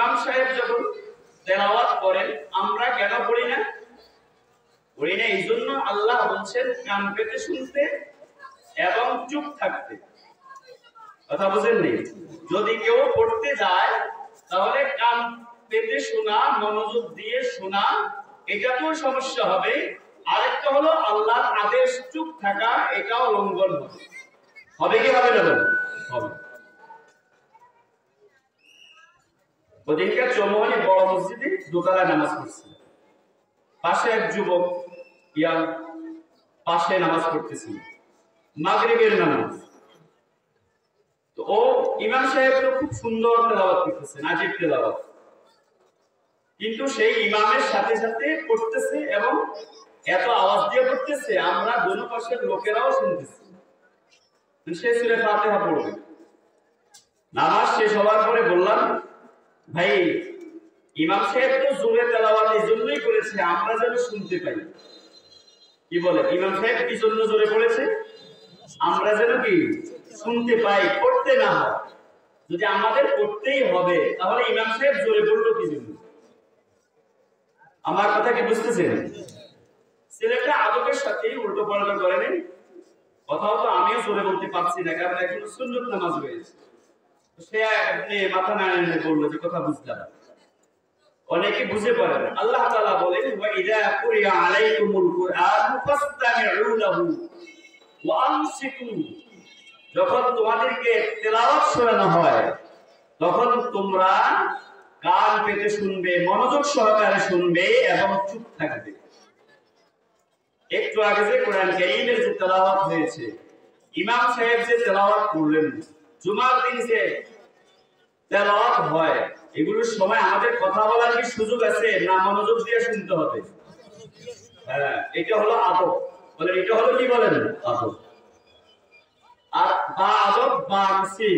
ইমাম সাহেব যখন তেলাওয়াত করেন আমরা কেন পড়ি না? পড়ি না এই জন্য আল্লাহ বলছেন কান পেতে শুনতে এবং চুপ থাকতে। কথা বুঝেননি? যদি কেউ পড়তে যায় তাহলে কান পেতে শোনা, মনোযোগ দিয়ে শোনা, এটাতেও সমস্যা হবে। আরেকটা হলো আল্লাহর আদেশ চুপ থাকা, এটাও লঙ্ঘন হবে। হবে কি হবে না? হবে। ওদিনকার চৌমুহনী বড় মসজিদে দোতলায় নামাজ পড়ছে, পাশে এক যুবক পাশে নামাজ পড়তেছিল, মাগরিবের নামাজ। তো ও ইমাম সাহেব তো খুব সুন্দর তেলাওয়াত করতেছে, নাজিব তেলাওয়াত, কিন্তু সেই ইমামের সাথে সাথে পড়তেছে এবং এত আওয়াজ দিয়ে পড়তেছে আমরা দোনো পাশের লোকেরাও শুনতেছি। সে সূরা ফাতিহা পড়বে। নামাজ শেষ হওয়ার পরে বললাম, ভাই ইমাম সাহেব তো জোরে তেলাওয়াত এই জন্যই করেছে আমরা যেন শুনতে পাই। কি বলে ইমাম সাহেব কি জন্য জোরে পড়েছে? আমরা যেন কি শুনতে পাই, পড়তে না হয়। যদি আমাদের পড়তেই হবে তাহলে ইমাম সাহেব জোরে পড়লো কি জন্য? আমার কথা কি বুঝতেছেন? ছেলেটা আদবের সাথে উল্টো পাল্টা করেনি। কথাও তো আমিও জোরে বলতে পারছি না, কারণ এখন সুন্নত নামাজ হয়েছে। সে মাথা নাড়িয়ে বললো যে কথা বুঝলাম। অনেকে বুঝে পারে না। আল্লাহ তাআলা বলেন ওয়া ইযা কুরিয়া আলাইকুমুল কুরআন ফাসতামিউ লাহু ওয়া আনসিতু, যখন তোমাদেরকে তেলাওয়াত শোনানো হয় তখন তোমরা কান পেতে শুনবে, মনোযোগ সহকারে শুনবে এবং চুপ থাকবে। একটু আগে যে কোরআন কারীমের যে তেলাওয়াত হয়েছে, ইমাম সাহেব যে তেলাওয়াত করলেন, জুমার দিন যে তেলাওয়াত হয়, এগুলোর সময় আমাদের কথা বলার কি সুযোগ আছে না মনোযোগ দিয়ে শুনতে হবে? হ্যাঁ, এটা হলো আদব। বলে এটা হলো কি বলেন? আদব। আর বা আদব বা নসি,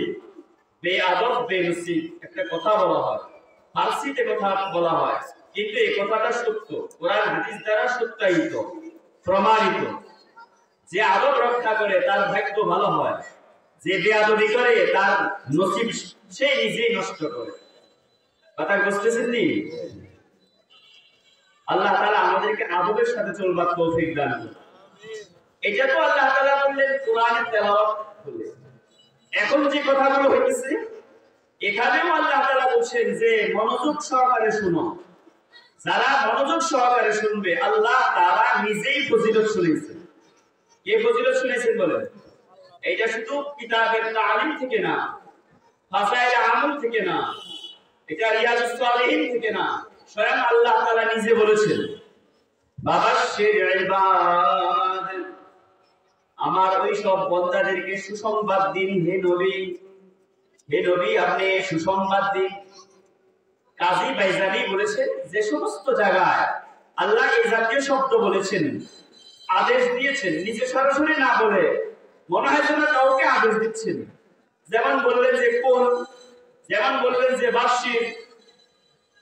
বে আদব বে নসি, একটা কথা বলা হয়, ফার্সিতে কথা বলা হয়, কিন্তু এই কথাটা সত্য, কোরআন হাদিস দ্বারা সত্যায়িত, প্রমাণিত। যে আদব রক্ষা করে তার ভাগ্য ভালো হয়, যে বেয়াদবি করে তার নসিব সে নিজেই নষ্ট করে। কথা বুঝতেছেন নি? আল্লাহ তাআলা আমাদেরকে আদবের সাথে চলবার তৌফিক দান করুন। এটা তো আল্লাহ তাআলা বললেন কোরআনের তেলাওয়াত বলে। এখন যে কথাগুলো হইতেছে এখানেও আল্লাহ তাআলা বলছেন যে মনোযোগ সহকারে শুনো। যারা মনোযোগ সহকারে শুনবে আল্লাহ তাআলা নিজেই ফজিলত শুনিয়েছেন। কে ফজিলত শুনিয়েছেন বলেন? এটা শুধু কিতাবের তালিম থেকে না, ফাসাইল আমল থেকে না, এটা রিয়াজুস সালিহিন থেকে না, স্বয়ং আল্লাহ তাআলা নিজে বলেছেন বাবাশশির ইবাদ, আমার ওই সব বান্দাদেরকে সুসংবাদ দিন হে নবী। হে নবী আপনি সুসংবাদ দিন। কাজী বাইজানি বলেছেন যে সমস্ত জায়গায় আল্লাহ এই জাতীয় শব্দ বলেছেন, আদেশ দিয়েছেন, নিজে সরাসরি না বলে মনে হয় যেন কাউকে আদেশ দিচ্ছেন। যেমন বললেন যে কোন, যেমন বললেন যে বাশির,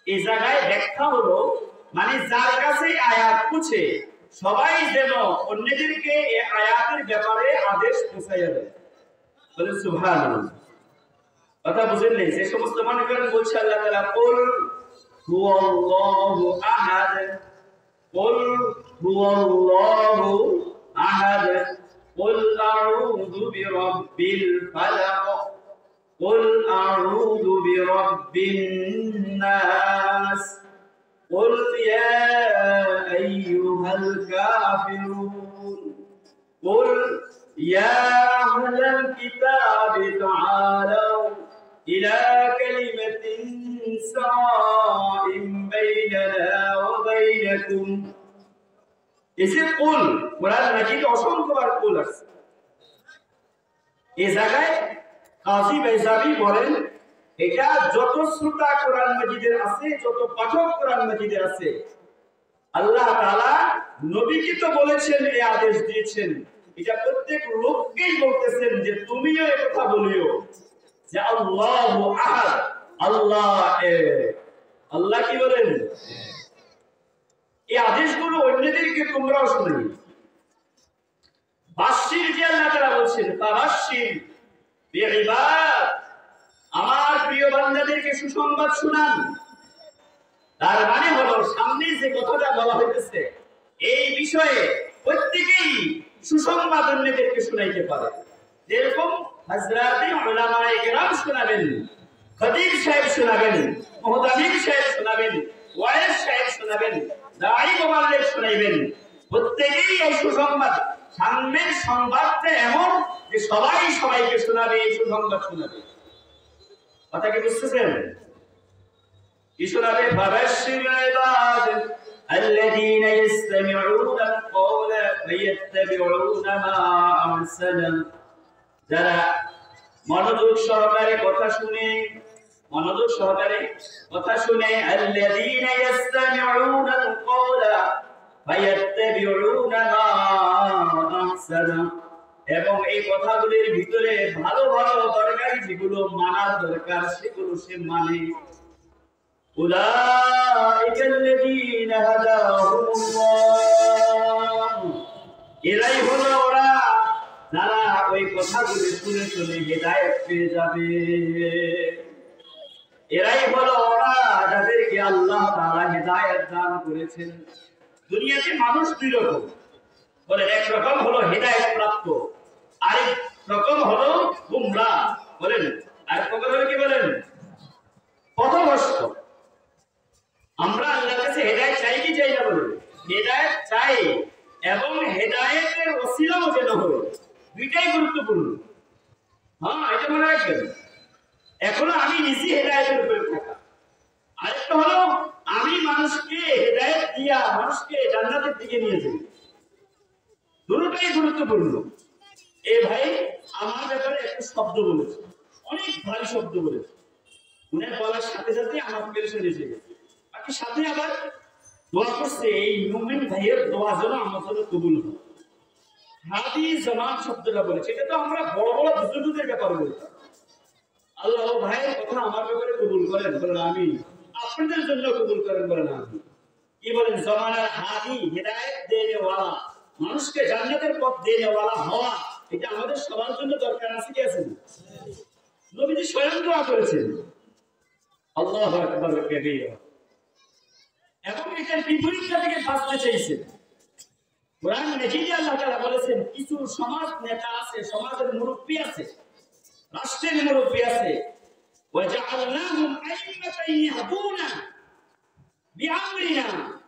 এই জায়গায় ব্যাখ্যা হলো মানে যার কাছে আয়াত পৌঁছে সবাই যেন অন্যদেরকে এই আয়াতের ব্যাপারে আদেশ পৌঁছাইয়া দেয়। বলেন সুবহানাল্লাহ। কথা বুঝেন নাই? যে সমস্ত মনে করেন বলছে আল্লাহ তাআলা কুল হুয়াল্লাহু আহাদ, কুল হুয়াল্লাহু আহাদ, কুল আউযু বিরাব্বিল ফালাক, কুল আউযু বিরাব্বিন নাস, কুল ইয়া আইয়ুহাল কাফিরুন, কুল ইয়া আহলাল কিতাবি তাআলাউ ইলা কালিমাতিন সাওয়াইন বাইনানা ওয়া বাইনাকুম। এসে কুল কোরআন মাজিদে অসংখ্যবার কুল আছে। এই জায়গায় কাজী বাইজাবি বলেন এটা যত শ্রোতা কোরআন মাজিদের আছে, যত পাঠক কোরআন মাজিদের আছে, আল্লাহ তাআলা নবীকে তো বলেছেন, এই আদেশ দিয়েছেন, এটা প্রত্যেক লোককেই বলতেছেন যে তুমিও এই কথা বলিও যে আল্লাহু আহাদ, আল্লাহ এক। আল্লাহ কি বলেন? এই আদেশগুলো অন্যদেরকে তোমরাও শোনাই। বাশশির যে আল্লাহ তাআলা বলছেন, বাশশির বিইবাদ, আমার প্রিয় বান্দাদেরকে সুসংবাদ শোনান। তার মানে হলো সামনে যে কথাটা বলা হইতেছে এই বিষয়ে প্রত্যেকেই সুসংবাদ অন্যদেরকে শোনাইতে পারে। যেরকম হযরতে উলামায়ে কেরাম শোনাবেন, খতিব সাহেব শোনাবেন, মুহতামিম সাহেব শোনাবেন, ওয়াইজ সাহেব শোনাবেন, দাঈ মুবাল্লিগ শোনাইবেন। প্রত্যেকেই এই সুসংবাদ, সামনের সংবাদটা এমন যে সবাই সবাইকে শোনাবে, এই সুসংবাদ শোনাবে। কথা কি বুঝতেছেন? কি শোনাবে? ফাবাশশির ইবাদ الذين يستمعون القول فيتبعون ما أحسنه। যারা মনোযোগ সহকারে কথা শুনে, মনোযোগ সহকারে কথা শুনে, الذين يستمعون القول فيتبعون ما أحسنه, এবং এই কথাগুলির ভিতরে ভালো ভালো দরকারি যেগুলো মানার দরকার সেগুলো সে মানে। উলাইকা আল্লাযীনা হাদাহুমুল্লাহ, এরাই হলো ওরা যারা ওই কথাগুলি শুনে শুনে হেদায়েত পেয়ে যাবে। এরাই হলো ওরা যাদেরকে আল্লাহ তাআলা হেদায়েত দান করেছেন। দুনিয়াতে মানুষ দুই রকম, বলে এক রকম হলো হেদায়েত প্রাপ্ত, আরেক রকম হলো গুমরাহ। বলেন আরেক রকম হলো কি? বলেন পথভ্রষ্ট। আমরা আল্লাহর কাছে হেদায়েত চাই কি চাই না? বলেন হেদায়েত চাই, এবং হেদায়েতের ওসিলাও যেন হয়, দুইটাই গুরুত্বপূর্ণ। হ্যাঁ, এটা মনে রাখবেন। এখনো আমি নিজে হেদায়েতের উপরে থাকা, আরেকটা হলো আমি মানুষকে হেদায়েত দিয়া মানুষকে জান্নাতের দিকে নিয়ে যাই। দুটোটাই গুরুত্বপূর্ণ। এ ভাই আমার ব্যাপারে একটা শব্দ বলেছে, অনেক ভারী শব্দ বলেছে, উনার বলার সাথে সাথে আমার পেরেশানি এসে গেছে। বাকি সাথে আবার দোয়া করছে এই মুমিন ভাইয়ের দোয়া যেন আমার জন্য কবুল হয়। হাদি জামান শব্দটা বলেছে, এটা তো আমরা বড় বড় বুজুর্গদের ব্যাপারে বলতাম। আল্লাহ ভাইয়ের কথা আমার ব্যাপারে কবুল করেন, বলেন আমি। আপনাদের জন্য কবুল করেন, বলেন আমি। কি বলেন? জামানার হাদি, হেদায়েত দেনেওয়ালা, মানুষকে জান্নাতের পথ দেনেওয়ালা হওয়া, এটা আমাদের সবার জন্য দরকার আছে কি আছে না? নবীজি স্বয়ং দোয়া করেছেন, আল্লাহু আকবার কাবীরা, এবং এটার বিপরীতটা থেকে বাঁচতে চাইছেন। কোরআন মাজিদে আল্লাহ তাআলা বলেছেন কিছু সমাজ নেতা আছে, সমাজের মুরব্বি আছে, রাষ্ট্রের মুরব্বি আছে, ওয়াজআলনাহুম আইম্মাতান ইয়াহদুনা বিআমরিনা,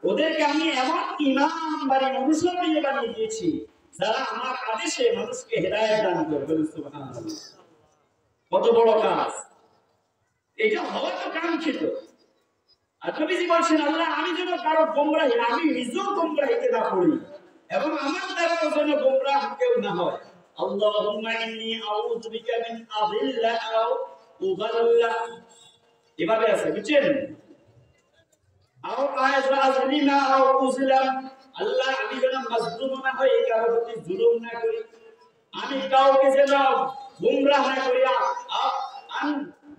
ওদেরকে আমি এমন ইমাম বাড়ি অনুসরণী বানিয়ে দিয়েছি যারা আমার আদেশে মানুষকে হেদায়েত দান করবে। সুবহানাল্লাহ, কত বড় কাজ এটা! হওয়া তো কাঙ্ক্ষিত। আর নবীজি বলছেন আল্লাহ আমি যেন কারো গোমরাহি, আমি নিজেও গোমরাহিতে না পড়ি, এবং আমার দ্বারাও যেন গোমরাহ কেউ না হয়। আল্লাহুম্মা ইন্নী আউযু বিকা মিন আযিল্লা আও উযাল্লা, এভাবে আছে, বুঝছেন? আও আযলিমা আও উযলাম, আল্লাহ আমি যেন মাজলুম না হই, কারো প্রতি জুলুম না করি, আমি কাউকে যেন গোমরাহ না করি,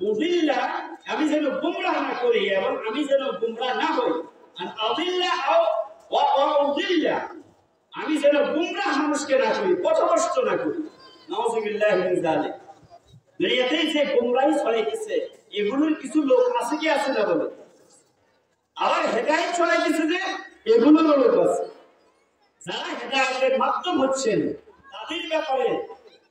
উযিল্লা, আমি যেন গোমরাহ না করি, এবং আমি যেন গোমরাহ না হই। আর আযিল্লা আও উযিল্লা, আমি যেন গোমরাহ মানুষকে না করি, পথভ্রষ্ট না করি। নাউযুবিল্লাহি মিন যালিক। দুনিয়াতে যে গোমরাহি ছড়াইতেছে এগুলোর কিছু লোক আছে কি আছে না? বলে আবার হেদায়েত ছড়াইতেছে যে এগুলোর লোক আছে। যারা হেদায়েতের মাধ্যম হচ্ছেন তাদের ব্যাপারে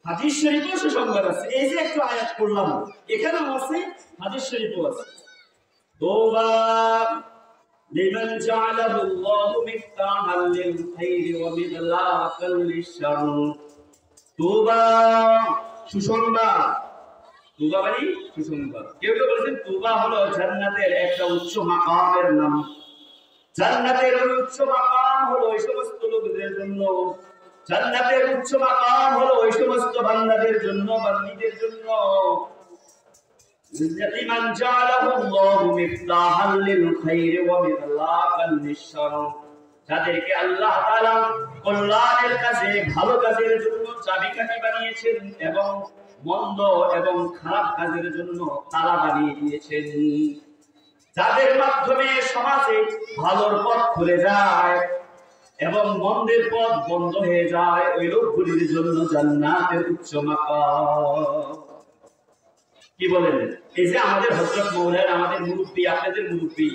হাদিস শরীফেও সুসংবাদ আছে। এই যে একটু আয়াত পড়লাম, এখানেও আছে, হাদিস শরীফেও আছে। তোবা লিমান জাআলাহু আল্লাহু মিফতাহাল লিল খাইরি ওয়া মিদলাকাল লিশ-শার। তোবা সুসংবাদ, তোবা মানে সুসংবাদ। কেউ কেউ বলেছেন তোবা হলো জান্নাতের একটা উচ্চ মাকামের নাম। জান্নাতের উচ্চ মাকাম হলো ওই সমস্ত লোকদের জন্য, জান্নাতের উচ্চ মাকাম হলো ওই সমস্ত বান্দাদের জন্য, বান্দীদের জন্য, লিমান জাআলাহু আল্লাহু মিফতাহাল লিল খাইরি ওয়া মিদলাকাল লিশ-শার, যাদেরকে আল্লাহ তাআলা কল্যাণের কাজে, ভালো কাজের জন্য চাবিকাঠি বানিয়েছেন, এবং মন্দ এবং খারাপ কাজের জন্য তালা বানিয়ে দিয়েছেন। যাদের মাধ্যমে সমাজে ভালোর পথ খুলে যায় এবং মন্দের পথ বন্ধ হয়ে যায়, ওই লোকগুলির জন্য জান্নাতের উচ্চ মাকাম। কি বলেন? এই যে আমাদের হযরত মাওলানা, আমাদের মুরব্বী, আপনাদের মুরব্বী,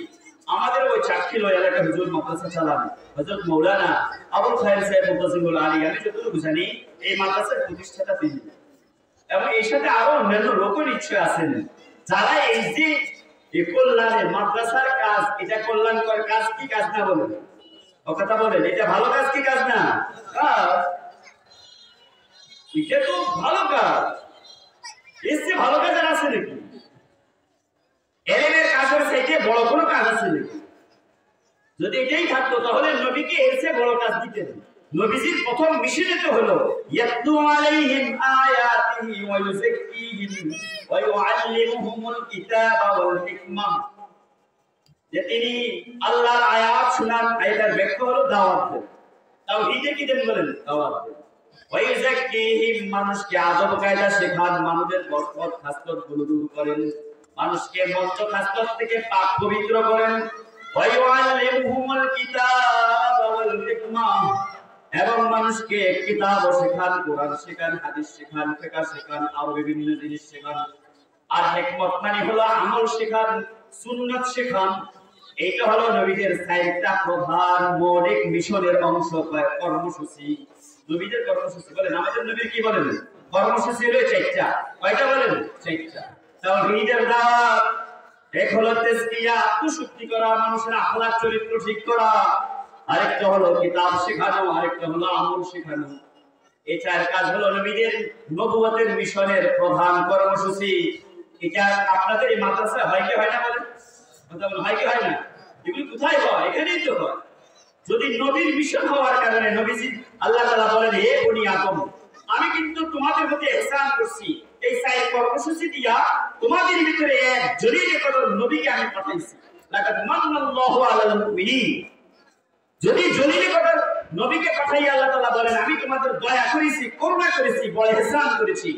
আমাদের ওই চাকরিল এলাকার হুজুর মাদ্রাসা চালান হযরত মাওলানা আবুল খায়ের সাহেব মুতাসিমুল আলী। আমি যতটুকু জানি এই মাদ্রাসার প্রতিষ্ঠাতা তিনি, এবং এর সাথে আরো অন্যান্য লোকের ইচ্ছে আছেন যারা এই যে এই কল্যাণের মাদ্রাসার কাজ, এটা কল্যাণকর কাজ কি কাজ না বলেন? ও কথা বলেন, এটা ভালো কাজ কি কাজ না? এটা তো ভালো কাজ। এর চেয়ে ভালো কাজ আর আছে নাকি? এলেমের কাজের চাইতে বড় কোনো কাজ আছে নাকি? যদি এটাই থাকতো তাহলে নবীকে এর চেয়ে বড় কাজ দিতেন। নবীজির প্রথম মিশনে তো হলো ইয়াতলু আলাইহিম আয়াতিহি ওয়া ইউযাক্কিহিম ওয়া ইউআল্লিমুহুমুল কিতাবা ওয়াল হিকমা, যে তিনি আল্লাহর আয়াত শোনান, আয়াতের ব্যাখ্যা হলো দাওয়াত দেন। তাওহীদে কি দেন বলেন? দাওয়াত দেন। ওয়া ইউযাক্কিহিম, মানুষকে আদব কায়দা শেখান, মানুষের বরকত খাসলত গুলো দূর করেন, মানুষকে মন্দ খাসলত থেকে পাক পবিত্র করেন। ওয়া ইউআল্লিমুহুমুল কিতাবা ওয়াল হিকমা, এবং মানুষকে কিতাব শেখান, কোরআন শেখান, হাদিস শেখান, ফিকহ শেখান, আরো বিভিন্ন জিনিস শেখান। আর হিকমত মানে হলো আমল শেখান, সুন্নাত শেখান। এইটা হলো নবীদের চারটা প্রধান মৌলিক মিশনের অংশ, কর্মসূচি। নবীদের কর্মসূচি বলেন, আমাদের নবীর কি বলেন? কর্মসূচি হলো চারটা। কয়টা বলেন? চারটা। তাওহীদের দাওয়াত, এক হলো তাজকিয়া, আত্মশুদ্ধি করা, মানুষের আখলাক চরিত্র ঠিক করা, আরেকটা হলো কিতাব শেখানো, আরেকটা হলো আমল শেখানো। এই চার কাজ হলো নবীদের নবুয়তের মিশনের প্রধান কর্মসূচি। এটা আপনাদের এই মাদ্রাসা হয় কি হয় না বলেন? কথা বলেন, হয় কি হয় না? এগুলি কোথায় হয়? এখানেই তো হয়। যদি নবীর মিশন হওয়ার কারণে নবীজি আল্লাহ তাআলা বলেন, হে বনি আদম, আমি কিন্তু তোমাদের প্রতি ইহসান করছি, এই চার কর্মসূচি দিয়া তোমাদের ভিতরে এক জলিল কদর নবীকে আমি পাঠাইছি। লাকাদ মান্নাল্লাহু আলাল মুমিনিন, যদি জলিল কদর নবীকে পাঠাই আল্লাহ তাআলা বলেন আমি তোমাদের দয়া করেছি, করুণা করেছি, বড় ইহসান করেছি,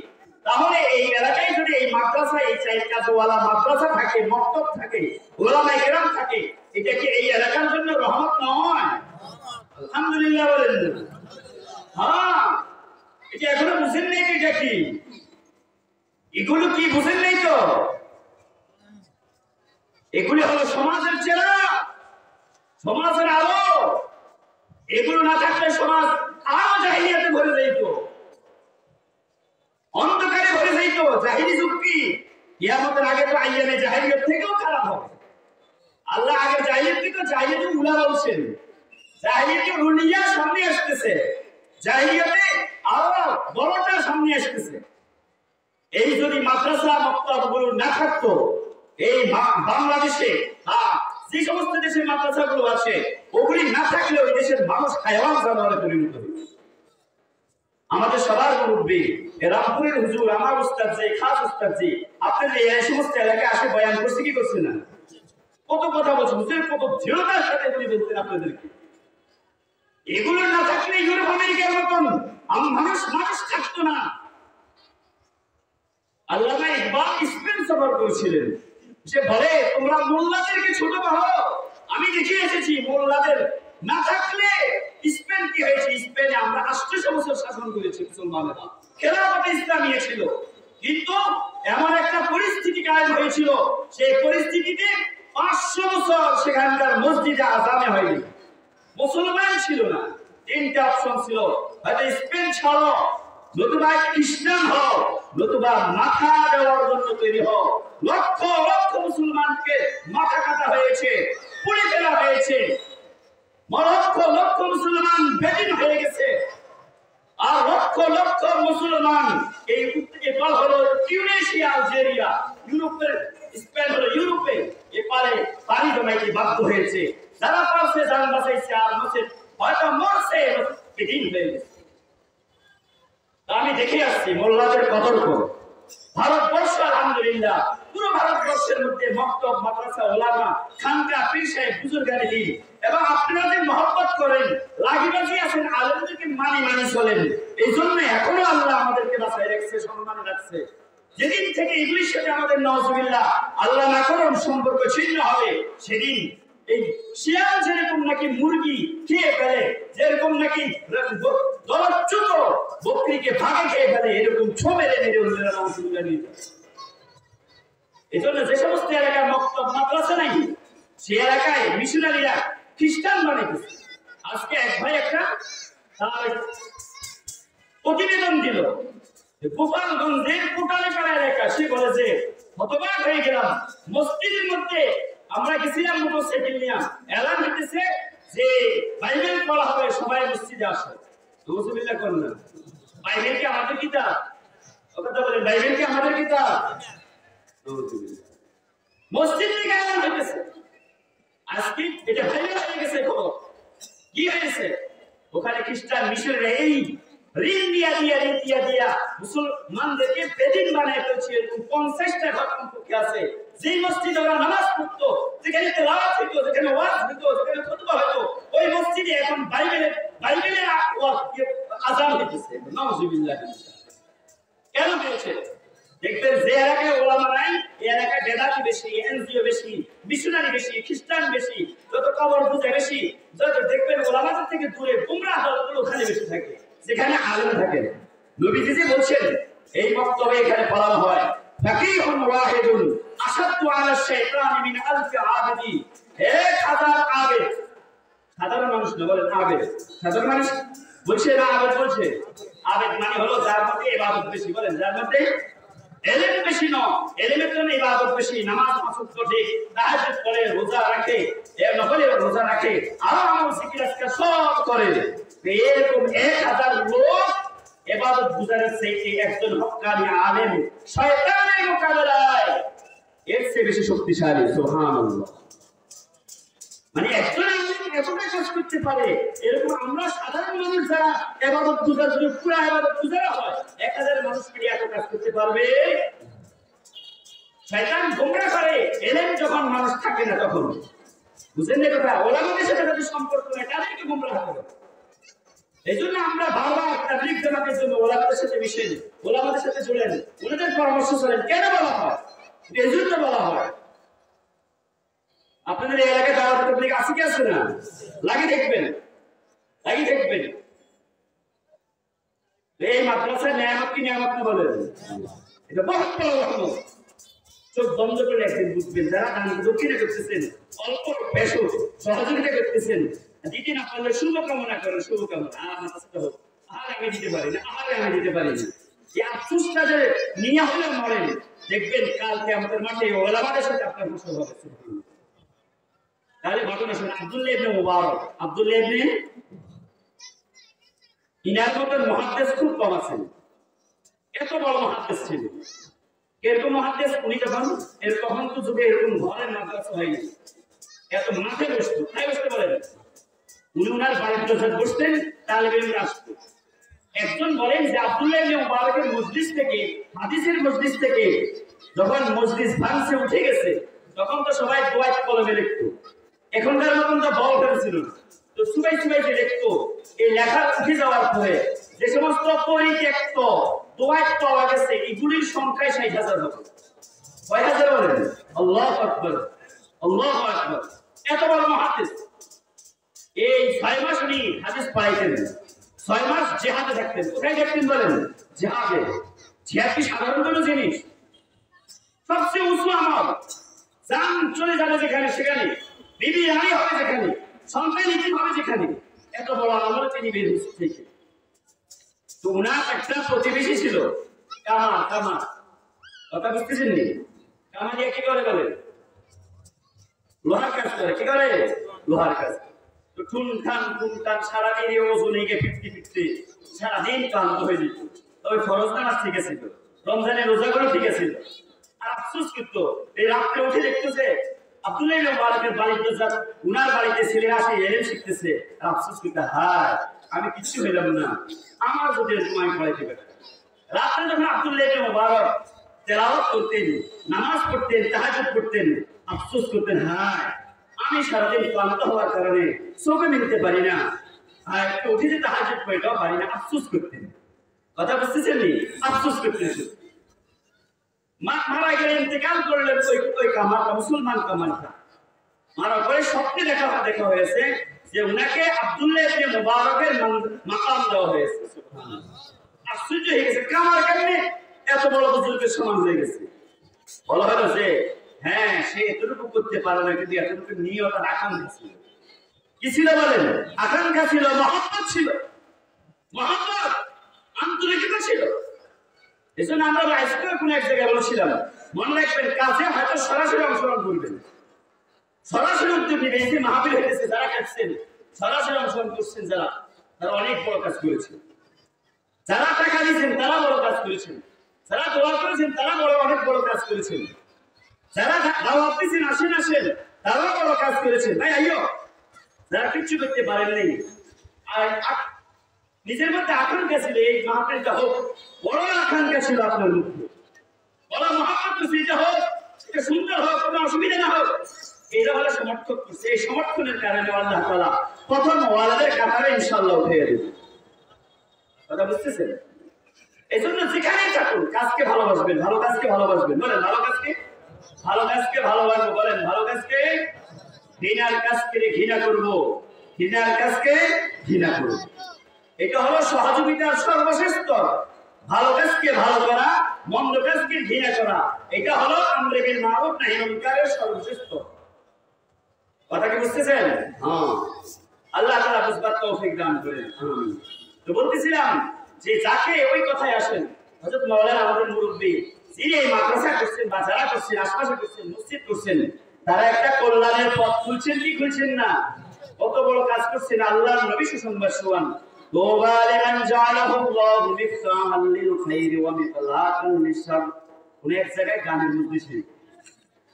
তাহলে এই এলাকায় যদি এই মাদ্রাসা, এই চার কাজওয়ালা মাদ্রাসা থাকে, মক্তব থাকে, উলামায়ে কেরাম থাকে, এটা কি এই এলাকার জন্য রহমত নয়? আলহামদুলিল্লাহ বলেন। হ্যাঁ, এটা এখনো বুঝেন নাই? এটা কি? এগুলো কি বুঝেন নাই? তো এগুলি হলো সমাজের চেহারা, সমাজের আলো। এগুলো না থাকলে সমাজ আরো জাহিলিয়াতে ভরে যেত, অন্ধকারে ভরে যেত। জাহিলি যুগ কি? কিয়ামতের আগে তো আইয়ামে জাহিলিয়ত থেকেও খারাপ হবে। আল্লাহ আগে জাহিলিয়ত থেকে, জাহিলিয়ত উলা বলছেন, জাহিলিয়ত উলিয়া সামনে আসতেছে, জাহিলিয়তে আরো বড়টা সামনে আসতেছে। এই যদি মাদ্রাসা মক্তবগুলো না থাকতো এই বাংলাদেশে, যে সমস্ত দেশের মাদ্রাসাগুলো আছে, ওগুলি না থাকলে ওই দেশের মানুষ হায়াওয়ান জানোয়ারে পরিণত হবে। আমাদের সবার মুরব্বী রামপুরের হুজুর, আমার উস্তাদ জি, খাস উস্তাদ জি, আপনাদের এই সমস্ত এলাকায় আসে বয়ান করছে কি করছে না? কত কথা বলছে, হুজুর কত দৃঢ়তার সাথে উনি বলতেন আপনাদেরকে। এগুলো না থাকলে ইউরোপ আমেরিকার মতন মানুষ থাকতো না। আল্লামা ইকবাল স্পেন সফর করেছিলেন, সে বলে তোমরা মোল্লাদেরকে ছোট ভাবো, আমি দেখে এসেছি মোল্লাদের না থাকলে স্পেন কি হয়েছে। স্পেনে আমরা 800 বছর শাসন করেছি মুসলমানেরা, খেলাফতে ইসলামিয়া ছিল, কিন্তু এমন একটা পরিস্থিতি কায়েম হয়েছিল, সেই পরিস্থিতিতে 500 বছর সেখানকার মসজিদে আযানে হয়নি, মুসলমান ছিল না। তিনটা অপশন ছিল, হয়তো স্পেন ছাড়ো, নতুবা খ্রিস্টান হও, নতুবা মাথা দেওয়ার জন্য তৈরি হও। লক্ষ লক্ষ মুসলমানকে মাথা কাটা হয়েছে, পুড়ে ফেলা হয়েছে, লক্ষ লক্ষ মুসলমান বেদিন হয়ে গেছে, আর লক্ষ লক্ষ মুসলমান এই এপার হলো টিউনিসিয়া, আলজেরিয়া, ইউরোপের স্পেন হলো ইউরোপে এপারে পানি জমাইতে বাধ্য হয়েছে। যারা পারছে যারা বাঁচাইছে, আর হয়তো মরছে, বেদিন হয়ে গেছে। আমি দেখে আসছি মোল্লাদের কদর করে ভারতবর্ষ, আলহামদুলিল্লাহ পুরো ভারতবর্ষের মধ্যে মক্তব, মাদ্রাসা, ওলামা, খানকা, পীর সাহেব, বুজুর্গানে দিন, এবং আপনারা যে মহব্বত করেন, লাগিবাজি আছেন, আলেমদেরকে মানি চলেন, এই জন্য এখনো আল্লাহ আমাদেরকে বাঁচায় রাখছে, সম্মান রাখছে। যেদিন থেকে ইবলিসের সাথে আমাদের নাউজুবিল্লাহ আল্লাহ না করুন সম্পর্ক ছিন্ন হবে, সেদিন এই শিয়াল যেরকম নাকি মুরগি খেয়ে ফেলে, যেরকম নাকি দলচ্যুত বকরিকে ভাগে খেয়ে ফেলে, এরকম ছো মেরে মেরে নাউজুবিল্লাহ নিয়ে যায়। এজন্য যে সমস্ত এলাকায় মক্তব মাদ্রাসা নাই সেই এলাকায় মিশনারিরা খ্রিস্টান বানাইতেছে। আজকে এক ভাই একটা তার প্রতিবেদন দিল গোপালগঞ্জের কোটালীপাড়া এলাকা, সে বলে যে হতবাক হয়ে গেলাম, মসজিদের মধ্যে আমরা গেছিলাম মোটরসাইকেল নিয়ে, এলান হইতেছে যে বাইবেল পড়া হবে, সবাই মসজিদে আসে। নাউজুবিল্লাহ করেন না। বাইবেল কি আমাদের কিতাব? কথা বলেন, বাইবেল কি আমাদের কিতাব? নাউজুবিল্লাহ। মসজিদ থেকে এলান হইতেছে, আজকে এটা ভাইরাল হয়ে গেছে খবর। কি হয়েছে? ওখানে খ্রিস্টান মিশনারিরা এই ঋণ দিয়া মুসলমানদেরকে বেদিন বানায় ফেলছে। এরকম 50টা ঘর কমপক্ষে আছে, যেই মসজিদে ওরা নামাজ পড়তো, যেখানে তেলাওয়াত হতো, যেখানে ওয়াজ হতো, যেখানে খুতবা হতো, ওই মসজিদে এখন বাইবেলের আযান হইতেছে। নাউজুবিল্লাহ। কেন হয়েছে? দেখবেন যে এলাকায় ওলামা নাই, এই এলাকায় বেদাতি বেশি, এনজিও বেশি, মিশনারি বেশি, খ্রিস্টান বেশি, যত কবর পূজা বেশি, যত দেখবেন ওলামাদের থেকে দূরে গুমরাহ দলগুলো ওখানে বেশি থাকে, যেখানে আলেম থাকে। নবীজি যে বলছেন এই বক্তব্যে এখানে বলা হয় ফাকিহুন ওয়াহিদুন আশাদ্দু আলা শাইতানি মিন আলফি আবিদি। 1000 আবেদ, সাধারণ মানুষ না, বলেন আবেদ। সাধারণ মানুষ বলছে না, আবেদ বলছে। আবেদ মানে হলো যার মধ্যে ইবাদত বেশি, বলেন যার মধ্যে এলেম বেশি নয়, এলেমের জন্য ইবাদত বেশি, নামাজ মাসুদ করে, তাহাজ্জুদ করে, রোজা রাখে, নফলে রোজা রাখে, আর আমল জিকির আজকার সব করে। এরকম 1000 লোক ইবাদত গুজারের থেকে একজন হক্কানি আলেম শয়তানের মোকাবেলায় এর চেয়ে বেশি শক্তিশালী। সুবহানাল্লাহ। মানে একজন এতটা কাজ করতে পারে, এরকম আমরা সাধারণ মানুষ যারা ইবাদত গুজার জন্য পুরো ইবাদত গুজারা হয়, 1000 মানুষ মিলে এত কাজ করতে পারবে? শয়তান গোমরা করে এলেম যখন মানুষ থাকে না তখন। বুঝেন না কথা? ওলামাদের সাথে তাদের সম্পর্ক নাই, তাদেরকে গোমরা করে। এই জন্য আমরা বারবার তাবলীগ জামাতের জন্য ওলামাদের সাথে মিশেন, ওলামাদের সাথে জুড়েন, ওনাদের পরামর্শ করেন। কেন বলা হয়? এই জন্য বলা হয়। আপনাদের এই এলাকায় দাওয়াত তাবলীগ আছে কি আছে না? লাগিয়ে দেখবেন, লাগিয়ে দেখবেন। এই মাদ্রাসার নিয়ামত কি নিয়ামত না বলেন? এটা বহুত বড় রহমত। চোখ বন্ধ করে একদিন বুঝবেন, যারা দান দক্ষিণে করতেছেন, অল্প বেশ সহযোগিতা করতেছেন, দিতে না পারলে শুভকামনা করেন, শুভকামনা। আর আমি দিতে পারি না, আমি দিতে পারি না, এই আফসোসটা যে নিয়ে হলে মরেন, দেখবেন কালকে আমাদের মাঠে ওলামাদের সাথে আপনার মুসল হবে। তাহলে ঘটনা শুনে আব্দুল্লাহ ইবনে মুবারক, আব্দুল্লাহ ইবনে, ইনার মতো মুহাদ্দিস খুব কম আছেন, এত বড় মুহাদ্দিস ছিল। এরকম মুহাদ্দিস উনি যখন তখন তো যুগে এরকম ঘরের মাদ্রাসা হয়নি, এত মাঠে বসতো, তাই বসতে পারেন। উনি ওনার বাড়িতে বসতেন, তালেবে ইলম আসতো। একজন বলেন যে আব্দুল্লাহ ইবনে মুবারকের মজলিস থেকে, হাদিসের মজলিস থেকে যখন মজলিস ভাঙছে উঠে গেছে, তখন তো সবাই দোয়াত কলমে লিখতো, এখনকার মতন তো বল ফেলছিল না, তো সুবাই সুবাই যে লিখতো। এই লেখা উঠে যাওয়ার পরে যে সমস্ত পরিত্যক্ত দোয়াত পাওয়া গেছে, এগুলির সংখ্যায় 60,000 হবে। কয় হাজার বলেন? আল্লাহু আকবার, আল্লাহু আকবার। এত বড় মুহাদ্দিস। এই 6 মাস উনি হাদিস পাইতেন, 6 মাস জিহাদে থাকতেন। কোথায় থাকতেন বলেন? জিহাদে। জিহাদ কি সাধারণ কোনো জিনিস? সবচেয়ে উঁচু আমল। জান চলে যাবে যেখানে সেখানে, বিবি রানী হবে যেখানে, সন্তান ইতিম হবে যেখানে, এত বড় আমল তিনি বের হচ্ছে। তো উনার একটা প্রতিবেশী ছিল কামার। কামার কথা বুঝতেছেন নি? কামার দিয়ে কি করে বলেন? লোহার কাজ করে। কি করে? লোহার কাজ। তো টুন টান সারাদিন ওজনে গিয়ে ফিরতে সারাদিন ক্লান্ত হয়ে যেত। তবে ফরজ নামাজ ঠিক আছে, রমজানের রোজাগুলো ঠিক আছে। আর আফসোস করতো, এই রাত্রে উঠে দেখতেছে আব্দুল্লাহ ইবনে মুবারকের বাড়িতে উনার বাড়িতে ছেলে আসে ইলম শিখতেছে। আর আফসোস করতে, হায় আমি কিছু হইলাম না, আমার যদি সময় পড়াইতে পারে। রাত্রে যখন আব্দুল্লাহ ইবনে মুবারক তেলাওয়াত করতেন, নামাজ পড়তেন, তাহাজ্জুদ পড়তেন, আফসোস করতেন, হায় আমি সারাদিন ক্লান্ত হওয়ার কারণে চোখে মিলতে পারি না, আর একটু উঠে যে তাহাজ্জুদ পড়তেও পারি না। আফসোস করতেন। কথা বুঝতেছেন নি? আফসোস করতেছেন। মারা গেলে ইন্তেকাল করলেন ওই কামারটা, মুসলমান কামারটা। মারা পরে স্বপ্নে দেখা হয়েছে যে উনাকে আব্দুল্লাহ ইবনে মুবারকের মাকাম দেওয়া হয়েছে। সুবহানাল্লাহ। আশ্চর্য হয়ে গেছে, কামার কেমনে এত বড় বুজুর্গের সমান হয়ে গেছে। বলা হলো যে হ্যাঁ সে এতটুকু করতে পারে না, কিন্তু এতটুকু নিয়ত আর আকাঙ্ক্ষা ছিল। কি ছিল বলেন? আকাঙ্ক্ষা ছিল, মহব্বত ছিল, মহব্বত আন্তরিকতা ছিল। এই জন্য আমরা আজকে কোন এক জায়গায় বলেছিলাম, মনে রাখবেন কাজে হয়তো সরাসরি অংশগ্রহণ করবেন, সরাসরি উদ্যোগ নেবেন। এই যে মাহফিল হয়েছে, যারা কাটছেন সরাসরি অংশগ্রহণ করছেন, যারা তারা অনেক বড় কাজ করেছেন, যারা টাকা দিয়েছেন তারা বড় কাজ করেছেন, যারা দোয়া করেছেন তারা অনেক বড় কাজ করেছেন, যারা দাওয়াত দিয়েছেন আসেন আসেন তারাও বড় কাজ করেছেন। ভাই আইয়ো, যারা কিচ্ছু করতে পারেন নাই আর নিজের মধ্যে আকাঙ্ক্ষা ছিল এই মাহফিলটা হোক, বড় আকাঙ্ক্ষা ছিল আপনার মধ্যে, বড় মহাব্বত ছিল এটা হোক, এটা সুন্দর হোক, কোনো অসুবিধা না হোক, এটা হলো সমর্থক করছে। এই সমর্থনের কারণে আল্লাহ তাআলা প্রথম ওয়ালাদের কাতারে ইনশাআল্লাহ উঠিয়ে দেবে। কথা বুঝতেছেন? এই জন্য যেখানেই থাকুন কাজকে ভালোবাসবেন, ভালো কাজকে ভালোবাসবেন। বলেন ভালো কাজকে ভালোবাসবো, বলেন ভালো কাজকে, ঘৃণার কাজকে ঘৃণা করবো, ঘৃণার কাজকে ঘৃণা করবো। এটা হলো সহযোগিতার সর্বশেষ স্তর। ভালো কাজকে ভালো করা, মন্দ কাজকে ঘৃণা করা, এটা হলো আমরে বিল মারুফ নাহি আনিল মুনকারের সর্বশেষ স্তর। কথা কি বুঝতেছেন? হ্যাঁ, আল্লাহ তাআলা বুঝবার তৌফিক দান করেন। তো বলতেছিলাম যে যাকে ওই কথায় আসেন, হযরত মাওলানা আমাদের মুরব্বী, যিনি এই মাদ্রাসা করছেন বা যারা করছেন, আশপাশে করছেন, মসজিদ করছেন, তারা একটা কল্যাণের পথ খুলছেন কি খুলছেন না? কত বড় কাজ করছেন। আল্লাহর নবী সুসংবাদ শুনান, তুবা লিমান জাআলাহু আল্লাহু মিফতাহান লিল খায়রি ওয়া মিফলাকান লিশ-শার। কোন এক জায়গায় গানের মধ্যে ছিল,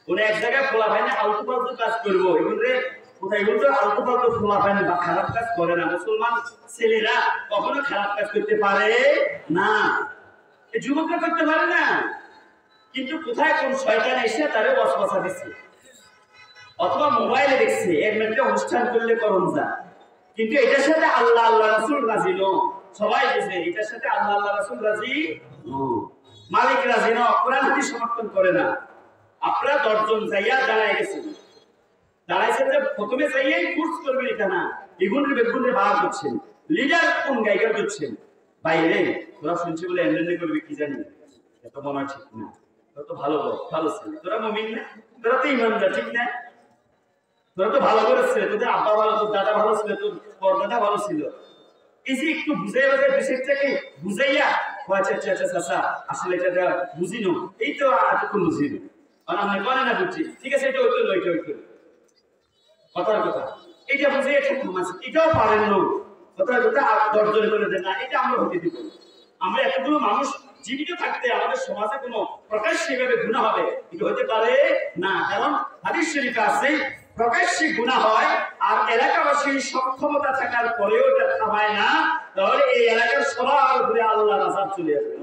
কোন এক জায়গায় খোলা হয় না আলতু ফালতু কাজ করবো, এগুলো কোথায় বলতো আলতু ফালতু খোলা হয় না বা খারাপ কাজ করে না। মুসলমান ছেলেরা কখনো খারাপ কাজ করতে পারে না, এই যুবকরা করতে পারে না, কিন্তু কোথায় কোন শয়তান এসে তারে ওয়াসওয়াসা দিচ্ছে, অথবা মোবাইলে দেখছে এর মধ্যে অনুষ্ঠান করলে করুন যা, কিন্তু এটার সাথে আল্লাহ আল্লাহ রাসূল রাজি ন, সবাই বুঝে এটার সাথে আল্লাহ আল্লাহ রাসূল রাজি ন, মালিক রাজি ন, কোরআন হাদিস সমর্থন করে না। আপনারা 10 জন যাইয়া দাঁড়ায় গেছেন, দাঁড়াইছেন যে প্রথমে যাইয়াই কোর্স করবেন এটা না, এগুনের বেগুনের বার করছেন, লিডার কোন গায়িকা করছেন, বাইরে তোরা শুনছি বলে এন্ডেন্ডে করবে কি জানি, এত মনে ঠিক না, তোরা তো ভালো ভালো ছিল, তোরা মুমিন না, তোরা তো ইমানদার, ঠিক না, তোরা তো ভালো করেছিল, তোদের আব্বা ভালো, তোর দাদা ভালো ছিল, তোর পরদাদা ভালো ছিল। এই যে একটু বুঝাই বাজার বিষয়টাকে বুঝাইয়া, আচ্ছা আচ্ছা আচ্ছা চাচা আসলে এটা বুঝিনো, এই তো এতক্ষণ বুঝিনো, আর আমি বলে না বুঝছি, ঠিক আছে এটা ওইতো ওইটা ওইতো কথার কথা, এটা বুঝে এটাও পারেন না, কথার কথা 10 জন করে দেন না, এটা আমরা হতে দিব। আমরা এতগুলো মানুষ জীবিত থাকতে আমাদের সমাজে কোনো প্রকাশ্যে এভাবে গুনাহ হবে এটা হতে পারে না, কারণ হাদিস শরীফে আছে প্রকাশ্যে গুনাহ হয় আর এলাকাবাসীর সক্ষমতা থাকার পরেও এটা থামায় না, তাহলে এই এলাকার সবার উপরে আল্লাহর আযাব চলে আসবে।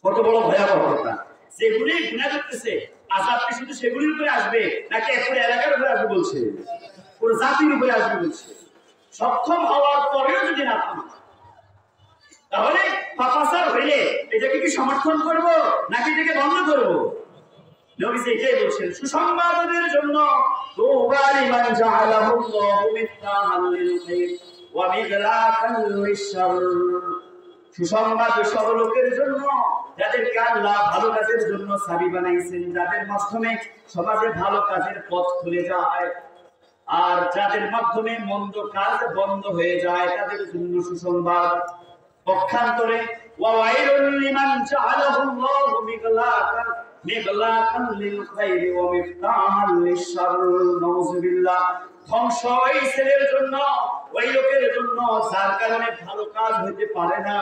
কত বড় ভয়াবহ কথা! যেগুলি গুনাহ করতেছে আযাব কি শুধু সেগুলির উপরে আসবে নাকি একটা এলাকার উপরে আসবে বলছে? পুরো জাতির উপরে আসবে বলছে। সক্ষম হওয়ার পরেও যদি না থামে তাহলে পাপাচার হইলে এটাকে কি সমর্থন করব নাকি এটাকে বন্ধ করব? নবী এটাই বলছেন, সুসংবাদের জন্য তুবা লিমান জাআলাহুল্লাহু মিফতাহান লিল খায়র ওয়া মিগলাকান লিশ-শার। সুসংবাদ সব লোকের জন্য যাদেরকে আল্লাহ ভালো কাজের জন্য চাবি বানাইছেন, যাদের মাধ্যমে সমাজে ভালো কাজের পথ খুলে যায় আর যাদের মাধ্যমে মন্দ কাজ বন্ধ হয়ে যায় তাদের জন্য সুসংবাদ। পক্ষান্তরে ওয়াইলুল লিমান জাআলাহুল্লাহু মিগলাকান লিল খায়রি ওয়া মিফতাহান লিশ-শার। নাউযুবিল্লাহ। ধ্বংস ওই ছেলের জন্য, ওই লোকের জন্য যার কারণে ভালো কাজ হইতে পারে না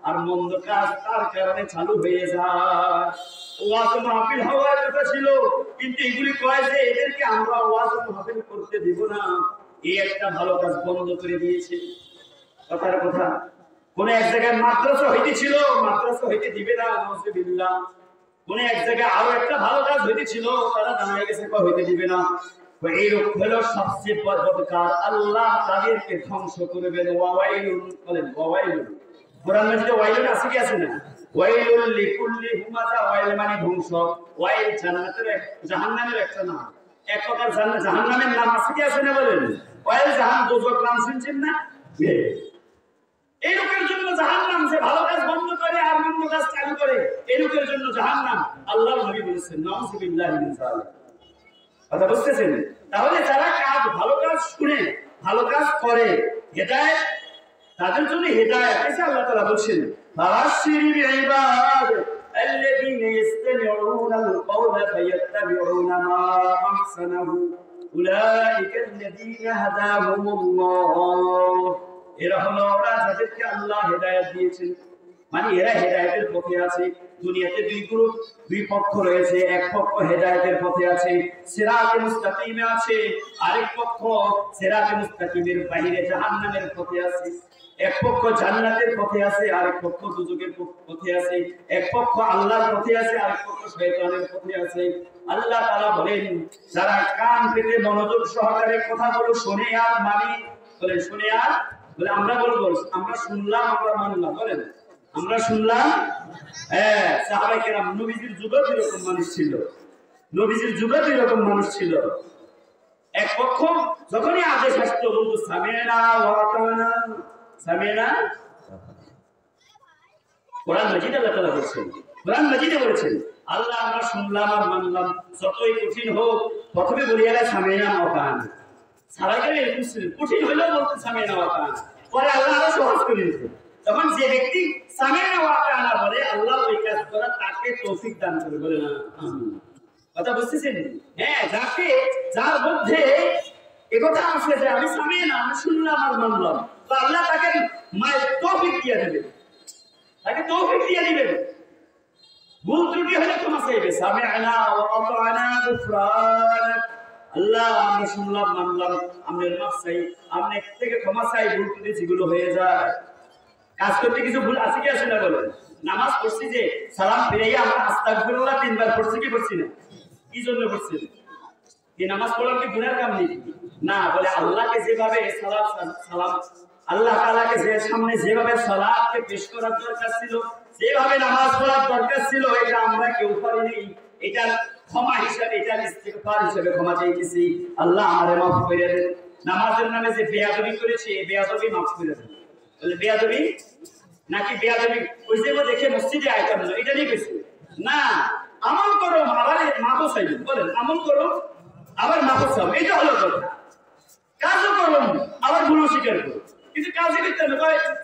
আর মন্দ কাজ তার কারণে চালু হয়ে যায়। ওয়াজ মাহফিল হওয়ার কথা ছিল, কিন্তু এগুলি কয় যে এদেরকে আমরা ওয়াজ মাহফিল করতে দিব না, এই একটা ভালো কাজ বন্ধ করে দিয়েছে। কথার কথা, কোন এক জায়গায় মাদ্রাসা হইতেছিল, মাদ্রাসা হইতে দিবে না, নাউযুবিল্লাহ। কোন এক জায়গায় আরো একটা ভালো কাজ হইতেছিল, তারা দাঁড়িয়ে গেছে হইতে দিবে না। এইরূপ হলো সবচেয়ে বদকার, আল্লাহ তাদেরকে ধ্বংস করবেন। ওয়াইলুন, বলেন ওয়াইলুন। কোরআন মাজিদে ওয়াইলুন আছে কি আছে না? ওয়াইলুল লিকুল্লি হুমাযা, ওয়াইল মানে ধ্বংস, ওয়াইল জান্নাতের জাহান্নামের একটা নাম, এক প্রকার জাহান্নামের নাম আছে কি আছে না বলেন? ওয়াইল জাহান, দোজখ নাম শুনছেন না? এই লোকের জন্য জাহান্নাম, যে ভালো কাজ বন্ধ করে আর মন্দ কাজ চালু করে, এই লোকের জন্য জাহান্নাম। আল্লাহর নবী বলেছেন নাউযুবিল্লাহি মিন যালিক। কথা বুঝতেছেন? তাহলে যারা কাজ ভালো কাজ শুনে ভালো কাজ করে, হেদায়েত তাদের জন্য হেদায়েত। এসে আল্লাহ তাআলা বলছেন ফাবাশশিরিল ইবাদ আল্লাযীনা ইসতামিউনাল কাওলা ফায়াত্তাবিউনা মা আহসানাহু উলাইকাল্লাযীনা হাদাহুমুল্লাহ। এরা হলো ওরা যাদেরকে আল্লাহ হেদায়েত দিয়েছেন, মানে এরা হেদায়েতের পথে আছে। দুনিয়াতে দুই পক্ষ রয়েছে, এক পক্ষ হেদায়েতের পথে আছে, সিরাতে মুস্তাকিমে আছে, আরেক পক্ষ সিরাতে মুস্তাকিমের বাইরে জাহান্নামের পথে আছে। এক পক্ষ জান্নাতের পথে আছে, আরেক পক্ষ দুজকের পথে আছে। এক পক্ষ আল্লাহর পথে আছে, আরেক পক্ষ শয়তানের পথে আছে। আল্লাহ তাআলা বলেন যারা কান পেতে মনোযোগ সহকারে কথাগুলো শুনে আর মানে, বলেন শুনে আর বলে আমরা বলবো আমরা শুনলাম আমরা মানলাম, বলেন আমরা শুনলাম। হ্যাঁ, সাহাবায়ে কেরাম নবীজির যুগে এরকম মানুষ ছিল, নবীজির যুগে এরকম মানুষ ছিল। এক পক্ষ যখনই আদেশ আসতো বলতো সামি'না ওয়া আতা'না, সামি'না। কোরআন মাজিদে আল্লাহ তাআলা বলেছেন, কোরআন মাজিদে বলেছেন আল্লাহ আমরা শুনলাম আর মানলাম। যতই কঠিন হোক প্রথমে বলি আল্লাহ সামি'না ওয়া আতা'না। সাহাবায়ে কেরাম এরকম ছিল, কঠিন হলেও বলতো সামি'না ওয়া আতা'না। পরে আল্লাহ আরো সহজ করে দিতেন। তখন যে ব্যক্তি সামি'না ওয়া আতা'না বলে আল্লাহ ওই কাজ করা তাকে তৌফিক দান করে, বলে না আমিন। কথা বুঝতেছেন? হ্যাঁ, যার মধ্যে একথা আছে যে আমি সামি'না, আমি শুনলাম আর মানলাম, তো আল্লাহ তাকে তৌফিক দিয়ে দেবেন, তাকে তৌফিক দিয়ে দিবেন। ভুল ত্রুটি হলে ক্ষমা চাইবে, সামি'না ওয়া আতা'না গুফরানাক। আল্লাহ আমরা শুনলাম মানলাম, আপনার মাফ চাই, আপনার থেকে ক্ষমা চাই ভুল ত্রুটি যেগুলো হয়ে যায়। কাজ করতে কিছু ভুল আছে কি আসে না বলেন? নামাজ পড়ছি যে সালাম ফিরাইয়া আমরা আস্তাগফিরুল্লাহ 3 বার পড়ছি কি পড়ছি না? কি জন্য পড়ছি? এই নামাজ পড়ার কি গুনার কাম নেই না, বলে আল্লাহকে যেভাবে সালাম আল্লাহ তাআলাকে যে সামনে যেভাবে সালাতকে পেশ করার দরকার ছিল, যেভাবে নামাজ পড়ার দরকার ছিল, এটা আমরা কেউ পারিনি। এটা ক্ষমা হিসাবে, এটা ইস্তিগফার হিসাবে ক্ষমা চাইতেছি, আল্লাহ আমারে মাফ করে দেন। নামাজের নামে যে বেয়াদবি করেছে এই বেয়াদবি মাফ করে দেন। বলে বেয়াদবি নাকি বেয়াদবি ওই যে দেখে মসজিদে আইতাম না, এটা নিয়ে গেছে না। আমল করো আবার মাফও চাইবেন, বলেন আমল করো আবার মাফও চাও, এটা হলো কথা। কাজও করো আবার ভুল স্বীকার করো, কিন্তু কাজে করতে হবে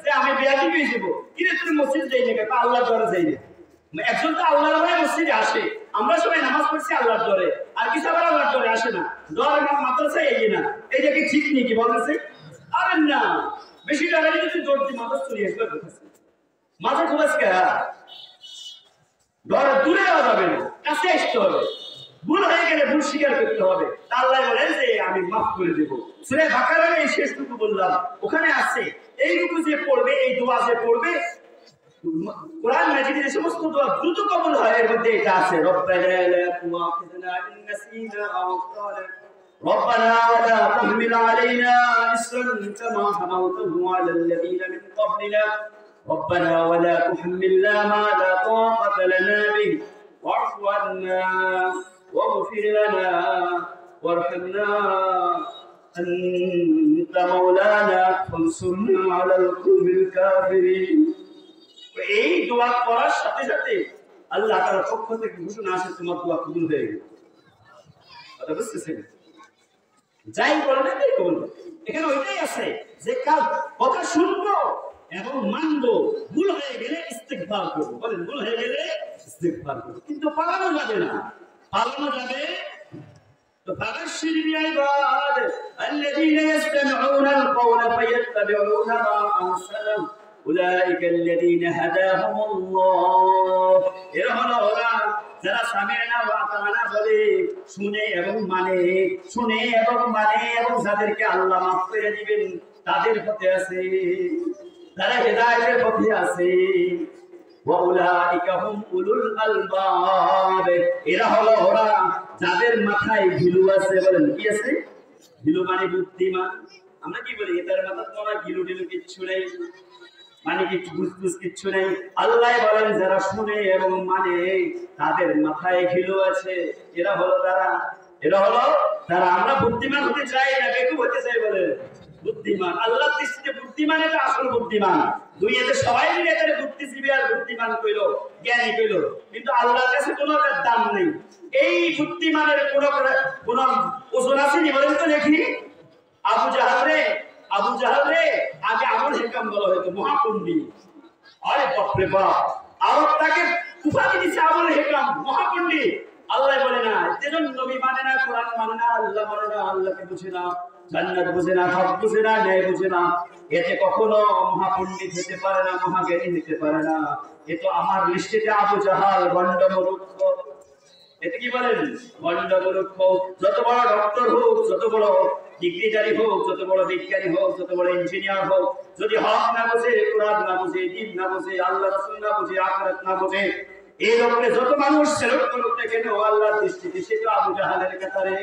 যে আমি বেয়াদবি হয়ে যাবো, কিন্তু তুমি মসজিদ যাই না কেন? আল্লাহ দ্বারা যাই না। একজন তো আল্লাহর ভয়ে মসজিদে আসে, আমরা সবাই নামাজ পড়ছি আল্লাহর ডরে, আর কিছু আবার আল্লাহর ডরে আসে না, ডর মাদ্রাসায় এগিয়ে না। এইটা কি ঠিক নেই কি বলতেছে? আরে না, বেশি ডরে যদি জোর দিয়ে মাথা চলে আসবে, মাথা খুব আজকে ডর দূরে যাবে না, কাছে আসতে হবে। ভুল হয়ে গেলে ভুল স্বীকার করতে হবে। আল্লাহ বলেন যে আমি মাফ করে দেব। সূরা বাকারার এই শেষটুকু বললাম, ওখানে আছে এইটুকু যে পড়বে, এই দোয়া যে পড়বে, কোরআন মাজিদে যে সমস্ত দোয়া দ্রুত কবুল হয় এর মধ্যে এটা আছে। রব্বানা লা তুআখিযনা ইন নাসিনা আও আখতানা রব্বানা ওয়া লা তাহমিল আলাইনা ইসরান কামা হামালতাহু আলাল লাযীনা মিন ক্বাবলিনা রব্বানা ওয়া লা তুহাম্মিলনা মা লা তাকাতা লানা বিহি ওয়া'ফু আন্না ওয়াগফির লানা ওয়ারহামনা আনতা মাওলানা ফানসুরনা আলাল কওমিল কাফিরিন। এই দোয়া করার সাথে সাথে আল্লাহ তাআলার পক্ষ থেকে ঘোষণা আসে তোমার দোয়া কবুল হয়ে গেল। কথা বুঝতেছেন? যাই বলবে তাই বলবে, এখানে ওইটাই আছে যে কাল কথা শুনবো এবং মানবো, ভুল হয়ে গেলে ইস্তিগফার করবো। বলেন ভুল হয়ে গেলে ইস্তিগফার করবো, কিন্তু পালানো যাবে না। পালানো যাবে তো ফাবাশশিরিল ইবাদ আল্লাযীনা ইসতামিউনাল কাওলা ফায়াত্তাবিউনা মা আহসানাহু উলাইকাল্লাযীনা হাদাহুমুল্লাহ। এরা হলো ওরা যারা সামি'না ওয়া আতা'না বলে, শুনে এবং মানে, শুনে এবং মানে, এবং যাদেরকে আল্লাহ মাফ করে দিবেন তাদের পথে আছে, তারা হেদায়েতের পথে আছে। ওয়া উলাইকা হুম উলুল আলবাব। এরা হলো ওরা যাদের মাথায় ঘিলু আছে। বলেন কি আছে? ঘিলু মানে বুদ্ধিমান। আমরা কি বলি এটার মাথায় তো ঘিলু টিলু কিচ্ছু নেই, মানে কিছু বুঝবুঝ কিচ্ছু নেই। আল্লাহ বলেন যারা শুনে এবং মানে তাদের মাথায় ঘিলু আছে, এরা হলো তারা। আমরা বুদ্ধিমান হতে চাই না বেকুব হতে চাই? বলে বুদ্ধিমান। আল্লাহর দৃষ্টিতে বুদ্ধিমান এটা আসল বুদ্ধিমান। দুনিয়াতে সবাই মিলে এটারে বুদ্ধিজীবী আর বুদ্ধিমান কইলো, জ্ঞানী কইলো, কিন্তু আল্লাহর কাছে কোনো দাম নেই। এই বুদ্ধিমানের কোন ওজন আছে নি বলেন তো দেখি? আবু জাহাল রে আগে আবুল হিকাম বলা হয়তো, মহাপণ্ডিত। আরে বাপরে বাপ, আরব তাকে উপাধি দিচ্ছে আবুল হিকাম, মহাপণ্ডিত। আল্লাহ বলে না, যেজন নবী মানে না, কোরআন মানে না, আল্লাহ মানে না, আল্লাহকে বুঝে না, জান্নাত বুঝে না, হক বুঝে না, ন্যায় বুঝে না, এতে কখনো মহাপণ্ডিত হতে পারে না, মহাজ্ঞানী হতে পারে না। এ তো আমার লিস্টেতে আবু জাহাল, গন্ড মূর্খ। এতে কি বলেন? গন্ড মূর্খ। যত বড় ডক্টর হোক, যত বড় ডিগ্রিধারী হোক, যত বড় বিজ্ঞানী হোক, যত বড় ইঞ্জিনিয়ার হোক, যদি হক না বোঝে, কোরআন না বোঝে, দ্বীন না বোঝে, আল্লাহ রাসূল না বোঝে, আখিরাত না বোঝে, এই লোককে যত মানুষ সেলুট করুক না কেন, আল্লাহর দৃষ্টিতে সে তো আবু জাহালের কাতারে।